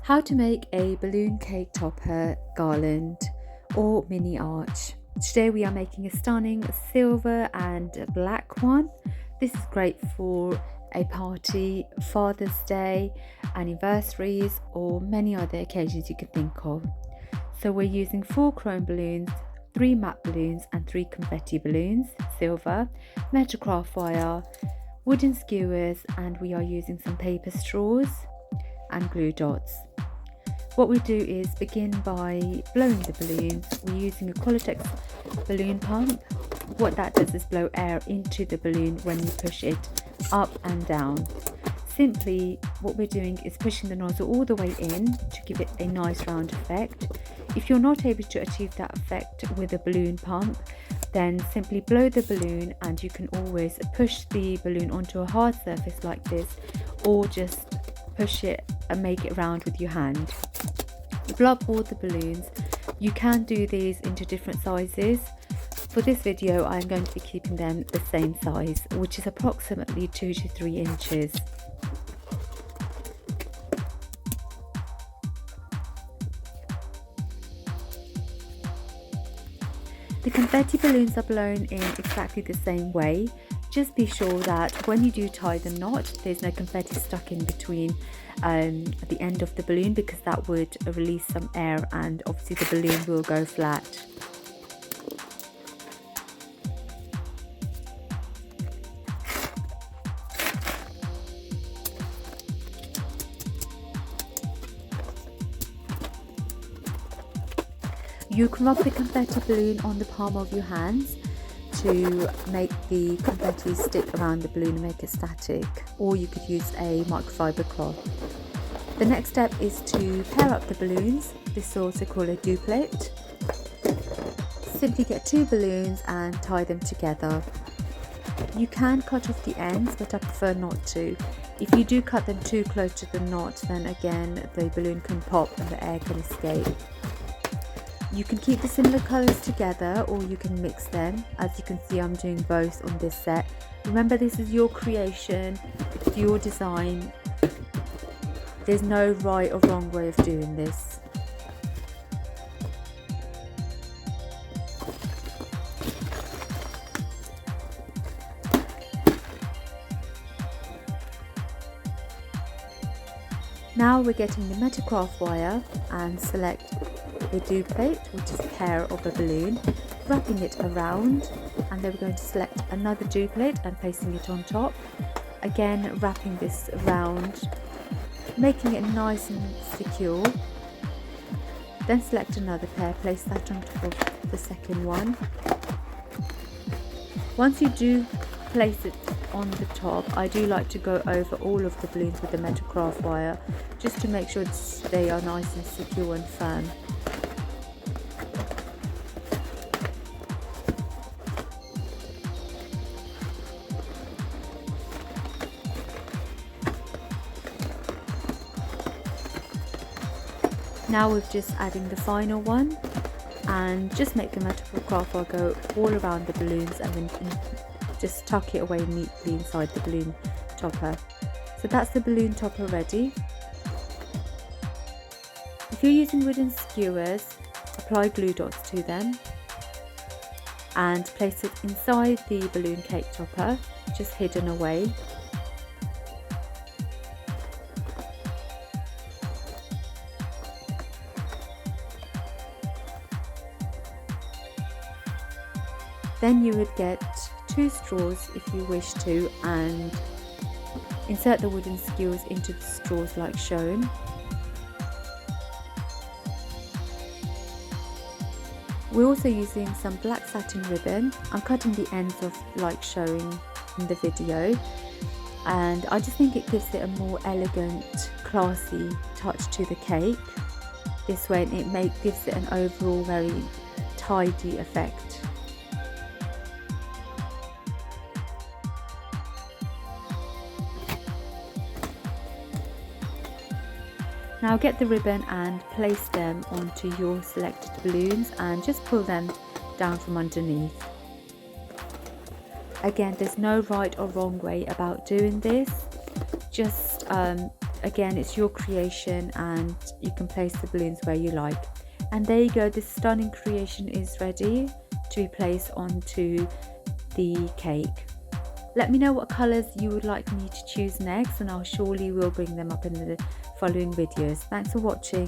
How to make a balloon cake topper garland or mini arch. Today we are making a stunning silver and black one. This is great for a party, Father's Day, anniversaries, or many other occasions you can think of. So we're using 4 chrome balloons, 3 matte balloons and 3 confetti balloons, silver, Metalcraft wire, wooden skewers, and we are using some paper straws and glue dots. What we do is begin by blowing the balloons. We're using a Qualitex balloon pump. What that does is blow air into the balloon when you push it up and down. Simply what we're doing is pushing the nozzle all the way in to give it a nice round effect. If you're not able to achieve that effect with a balloon pump, then simply blow the balloon, and you can always push the balloon onto a hard surface like this, or just push it and make it round with your hand. Blow up all the balloons. You can do these into different sizes. For this video I'm going to be keeping them the same size, which is approximately 2 to 3 inches. The confetti balloons are blown in exactly the same way. Just be sure that when you do tie the knot, there's no confetti stuck in between at the end of the balloon, because that would release some air and obviously the balloon will go flat. You can rub the confetti balloon on the palm of your hands to make the confetti stick around the balloon and make it static, or you could use a microfiber cloth. The next step is to pair up the balloons. This is also called a duplet. Simply get 2 balloons and tie them together. You can cut off the ends, but I prefer not to. If you do cut them too close to the knot, then again the balloon can pop and the air can escape. You can keep the similar colours together, or you can mix them. As you can see, I'm doing both on this set. Remember, this is your creation, it's your design. There's no right or wrong way of doing this. Now we're getting the Metalcraft wire and select a duplet, which is a pair of a balloon, wrapping it around, and then we're going to select another duplet and placing it on top. Again, wrapping this around, making it nice and secure. Then select another pair, place that on top of the second one. Once you do place it on the top, I do like to go over all of the balloons with the Metalcraft wire, just to make sure they are nice and secure and firm. Now we're just adding the final one, and just make the Metalcraft wire go all around the balloons, and then just tuck it away neatly inside the balloon topper. So that's the balloon topper ready. If you're using wooden skewers, apply glue dots to them and place it inside the balloon cake topper, just hidden away. Then you would get 2 straws if you wish to, and insert the wooden skewers into the straws like shown. We're also using some black satin ribbon. I'm cutting the ends off like shown in the video, and I just think it gives it a more elegant, classy touch to the cake. This way it gives it an overall very tidy effect. Now get the ribbon and place them onto your selected balloons and just pull them down from underneath. Again, there's no right or wrong way about doing this. Just again, it's your creation and you can place the balloons where you like. And there you go, this stunning creation is ready to be placed onto the cake. Let me know what colours you would like me to choose next, and I'll surely will bring them up in the following videos. Thanks for watching.